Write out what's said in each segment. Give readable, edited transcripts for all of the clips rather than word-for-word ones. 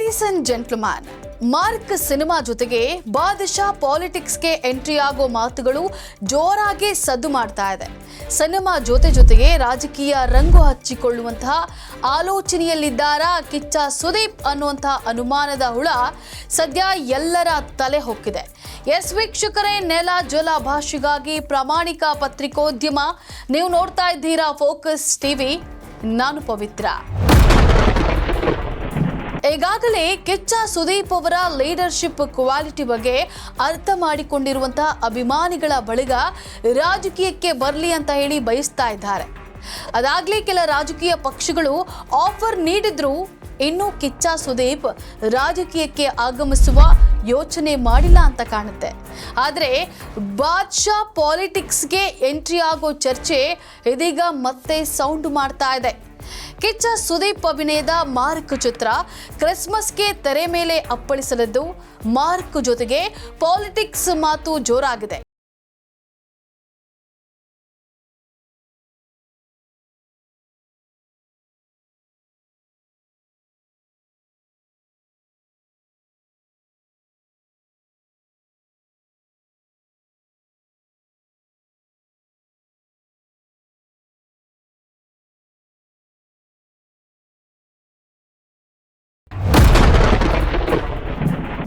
Ladies and gentleman, mark cinema ಜೊತೆಗೆ ಬಾದಶಾ ಪಾಲಿಟಿಕ್ಸ್ಗೆ entry ಆಗೋ ಮಾತುಗಳು ಜೋರಾಗಿ ಸದ್ದು ಮಾಡ್ತಾ ಇದೆ. ಸಿನಿಮಾ ಜೊತೆಗೆ ರಾಜಕೀಯ ರಂಗು ಹಚ್ಚಿಕೊಳ್ಳುವಂತಹ ಆಲೋಚನೆಯಲ್ಲಿದ್ದಾರಾ ಕಿಚ್ಚ ಸುದೀಪ್ ಅನ್ನುವಂತಹ ಅನುಮಾನದ ಹುಳ ಸದ್ಯ ಎಲ್ಲರ ತಲೆ ಹೊಕ್ಕಿದೆ. ಎಸ್ ವೀಕ್ಷಕರೇ, ನೆಲ ಜಲ ಭಾಷೆಗಾಗಿ ಪ್ರಾಮಾಣಿಕ ಪತ್ರಿಕೋದ್ಯಮ. ನೀವು ನೋಡ್ತಾ ಇದ್ದೀರಾ ಫೋಕಸ್ ಟಿವಿ. ನಾನು ಪವಿತ್ರ. ಈಗಾಗಲೇ ಕಿಚ್ಚ ಸುದೀಪ್ ಅವರ ಲೀಡರ್ಶಿಪ್ ಕ್ವಾಲಿಟಿ ಬಗ್ಗೆ ಅರ್ಥ ಮಾಡಿಕೊಂಡಿರುವಂತಹ ಅಭಿಮಾನಿಗಳ ಬಳಗ ರಾಜಕೀಯಕ್ಕೆ ಬರಲಿ ಅಂತ ಹೇಳಿ ಬಯಸ್ತಾ ಇದ್ದಾರೆ. ಅದಾಗಲೇ ಕೆಲ ರಾಜಕೀಯ ಪಕ್ಷಗಳು ಆಫರ್ ನೀಡಿದ್ರು, ಇನ್ನು ಕಿಚ್ಚ ಸುದೀಪ್ ರಾಜಕೀಯಕ್ಕೆ ಆಗಮಿಸುವ ಯೋಚನೆ ಮಾಡಿಲ್ಲ ಅಂತ ಕಾಣುತ್ತೆ. ಆದರೆ ಬಾದ್ಶಾ ಪಾಲಿಟಿಕ್ಸ್ಗೆ ಎಂಟ್ರಿ ಆಗೋ ಚರ್ಚೆ ಇದೀಗ ಮತ್ತೆ ಸೌಂಡ್ ಮಾಡ್ತಾ ಇದೆ. ಕಿಚ್ಚ ಸುದೀಪ್ ಅಭಿನಯದ ಮಾರ್ಕ್ ಚಿತ್ರ ಕ್ರಿಸ್ಮಸ್ಗೆ ತೆರೆ ಮೇಲೆ ಅಪ್ಪಳಿಸಲಿದ್ದು, ಮಾರ್ಕ್ ಜೊತೆಗೆ ಪಾಲಿಟಿಕ್ಸ್ ಮಾತು ಜೋರಾಗಿದೆ.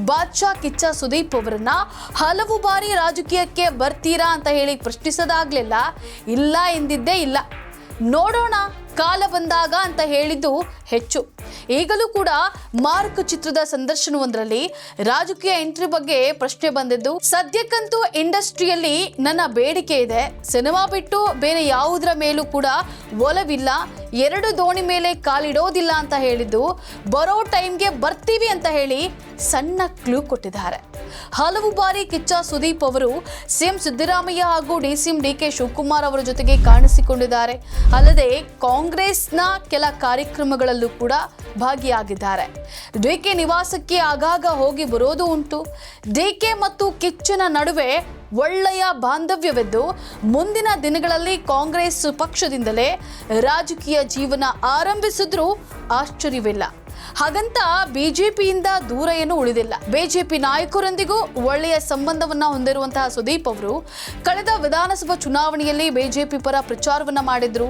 ಬಾದ್ಶಾ ಕಿಚ್ಚ ಸುದೀಪ್ ಅವರನ್ನ ಹಲವು ಬಾರಿ ರಾಜಕೀಯಕ್ಕೆ ಬರ್ತೀರಾ ಅಂತ ಹೇಳಿ ಪ್ರಶ್ನಿಸೋದಾಗ್ಲಿಲ್ಲ. ಇಲ್ಲ ಎಂದಿದ್ದೇ ಇಲ್ಲ, ನೋಡೋಣ ಕಾಲ ಬಂದಾಗ ಅಂತ ಹೇಳಿದ್ದು ಹೆಚ್ಚು. ಈಗಲೂ ಕೂಡ ಮಾರ್ಕ್ ಚಿತ್ರದ ಸಂದರ್ಶನವೊಂದರಲ್ಲಿ ರಾಜಕೀಯ ಎಂಟ್ರಿ ಬಗ್ಗೆ ಪ್ರಶ್ನೆ ಬಂದಿದ್ದು, ಸದ್ಯಕ್ಕಂತೂ ಇಂಡಸ್ಟ್ರಿಯಲ್ಲಿ ನನ್ನ ಬೇಡಿಕೆ ಇದೆ, ಸಿನಿಮಾ ಬಿಟ್ಟು ಬೇರೆ ಯಾವುದರ ಮೇಲೂ ಕೂಡ ಒಲವಿಲ್ಲ, ಎರಡು ದೋಣಿ ಮೇಲೆ ಕಾಲಿಡೋದಿಲ್ಲ ಅಂತ ಹೇಳಿದ್ದು, ಬರೋ ಟೈಮ್ಗೆ ಬರ್ತೀವಿ ಅಂತ ಹೇಳಿ ಸಣ್ಣ ಕ್ಲೂ ಕೊಟ್ಟಿದ್ದಾರೆ. ಹಲವು ಬಾರಿ ಕಿಚ್ಚ ಸುದೀಪ್ ಅವರು ಸಿಎಂ ಸಿದ್ದರಾಮಯ್ಯ ಹಾಗೂ ಡಿಸಿಎಂ ಡಿಕೆ ಶಿವಕುಮಾರ್ ಅವರ ಜೊತೆಗೆ ಕಾಣಿಸಿಕೊಂಡಿದ್ದಾರೆ. ಅಲ್ಲದೆ ಕಾಂಗ್ರೆಸ್ನ ಕೆಲ ಕಾರ್ಯಕ್ರಮಗಳಲ್ಲೂ ಕೂಡ ಭಾಗಿಯಾಗಿದ್ದಾರೆ. ಡಿಕೆ ನಿವಾಸಕ್ಕೆ ಆಗಾಗ ಹೋಗಿ ಬರೋದು ಉಂಟು. ಡಿಕೆ ಮತ್ತು ಕಿಚ್ಚನ ನಡುವೆ ಒಳ್ಳೆಯ ಬಾಂಧವ್ಯವಿದ್ದು, ಮುಂದಿನ ದಿನಗಳಲ್ಲಿ ಕಾಂಗ್ರೆಸ್ ಪಕ್ಷದಿಂದಲೇ ರಾಜಕೀಯ ಜೀವನ ಆರಂಭಿಸಿದ್ರೂ ಆಶ್ಚರ್ಯವಿಲ್ಲ. ಹಾಗಂತ ಬಿಜೆಪಿಯಿಂದ ದೂರ ಏನೂ ಉಳಿದಿಲ್ಲ. ಬಿಜೆಪಿ ನಾಯಕರೊಂದಿಗೂ ಒಳ್ಳೆಯ ಸಂಬಂಧವನ್ನ ಹೊಂದಿರುವಂತಹ ಸುದೀಪ್ ಅವರು ಕಳೆದ ವಿಧಾನಸಭಾ ಚುನಾವಣೆಯಲ್ಲಿ ಬಿಜೆಪಿ ಪರ ಪ್ರಚಾರವನ್ನ ಮಾಡಿದ್ರು.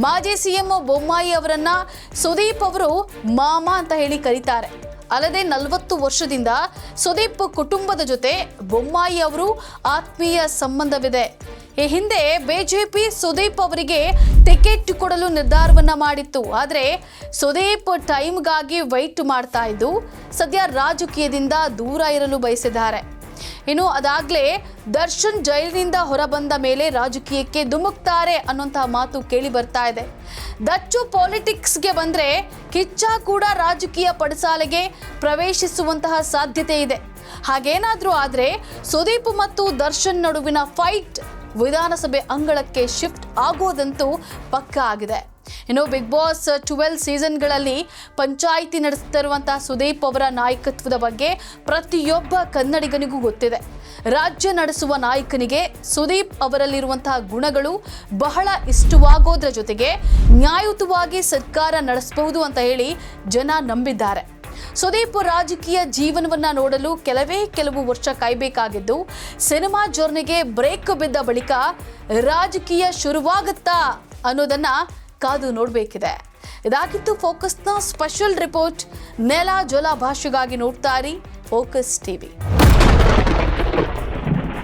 ಮಾಜಿ ಸಿಎಂ ಬೊಮ್ಮಾಯಿ ಅವರನ್ನ ಸುದೀಪ್ ಅವರು ಮಾಮ ಅಂತ ಹೇಳಿ ಕರೀತಾರೆ. ಅಲ್ಲದೆ 40 ವರ್ಷದಿಂದ ಸುದೀಪ್ ಕುಟುಂಬದ ಜೊತೆ ಬೊಮ್ಮಾಯಿ ಅವರು ಆತ್ಮೀಯ ಸಂಬಂಧವಿದೆ. ಈ ಹಿಂದೆ ಬಿಜೆಪಿ ಸುದೀಪ್ ಅವರಿಗೆ ಟಿಕೆಟ್ ಕೊಡಲು ನಿರ್ಧಾರವನ್ನ ಮಾಡಿತ್ತು. ಆದರೆ ಸುದೀಪ್ ಟೈಮ್ಗಾಗಿ ವೆಯ್ಟ್ ಮಾಡ್ತಾ ಇದ್ದು, ಸದ್ಯ ರಾಜಕೀಯದಿಂದ ದೂರ ಇರಲು ಬಯಸಿದ್ದಾರೆ. ಇನ್ನು ಅದಾಗಲೇ ದರ್ಶನ್ ಜೈಲಿನಿಂದ ಹೊರಬಂದ ಮೇಲೆ ರಾಜಕೀಯಕ್ಕೆ ಧುಮುಕ್ತಾರೆ ಅನ್ನುವಂತಹ ಮಾತು ಕೇಳಿ ಬರ್ತಾ ಇದೆ. ದಚ್ಚು ಪಾಲಿಟಿಕ್ಸ್ಗೆ ಬಂದ್ರೆ ಕಿಚ್ಚ ಕೂಡ ರಾಜಕೀಯ ಪಡಸಾಲೆಗೆ ಪ್ರವೇಶಿಸುವಂತಹ ಸಾಧ್ಯತೆ ಇದೆ. ಹಾಗೇನಾದ್ರೂ ಆದ್ರೆ ಸುದೀಪ್ ಮತ್ತು ದರ್ಶನ್ ನಡುವಿನ ಫೈಟ್ ವಿಧಾನಸಭೆ ಅಂಗಳಕ್ಕೆ ಶಿಫ್ಟ್ ಆಗೋದಂತೂ ಪಕ್ಕಾ ಆಗಿದೆ. ಇನ್ನು ಬಿಗ್ ಬಾಸ್ 12 ಸೀಸನ್ಗಳಲ್ಲಿ ಪಂಚಾಯಿತಿ ನಡೆಸುತ್ತಿರುವಂತಹ ಸುದೀಪ್ ಅವರ ನಾಯಕತ್ವದ ಬಗ್ಗೆ ಪ್ರತಿಯೊಬ್ಬ ಕನ್ನಡಿಗನಿಗೂ ಗೊತ್ತಿದೆ. ರಾಜ್ಯ ನಡೆಸುವ ನಾಯಕನಿಗೆ ಸುದೀಪ್ ಅವರಲ್ಲಿರುವಂತಹ ಗುಣಗಳು ಬಹಳ ಇಷ್ಟವಾಗೋದ್ರ ಜೊತೆಗೆ ನ್ಯಾಯಯುತವಾಗಿ ಸರ್ಕಾರ ನಡೆಸಬಹುದು ಅಂತ ಹೇಳಿ ಜನ ನಂಬಿದ್ದಾರೆ. ಸುದೀಪ್ ರಾಜಕೀಯ ಜೀವನವನ್ನ ನೋಡಲು ಕೆಲವು ವರ್ಷ ಕಾಯಬೇಕಾಗಿದ್ದು, ಸಿನಿಮಾ ಜರ್ನಿಗೆ ಬ್ರೇಕ್ ಬಿದ್ದ ಬಳಿಕ ರಾಜಕೀಯ ಶುರುವಾಗುತ್ತಾ ಅನ್ನೋದನ್ನ ಕಾದು ನೋಡಬೇಕಿದೆ. ಇದಾಗಿತ್ತು ಫೋಕಸ್ನ ಸ್ಪೆಷಲ್ ರಿಪೋರ್ಟ್. ನೆಲ ಜಲ ಭಾಷೆಗಾಗಿ ನೋಡ್ತಾ ಇರಿ ಫೋಕಸ್ ಟಿವಿ.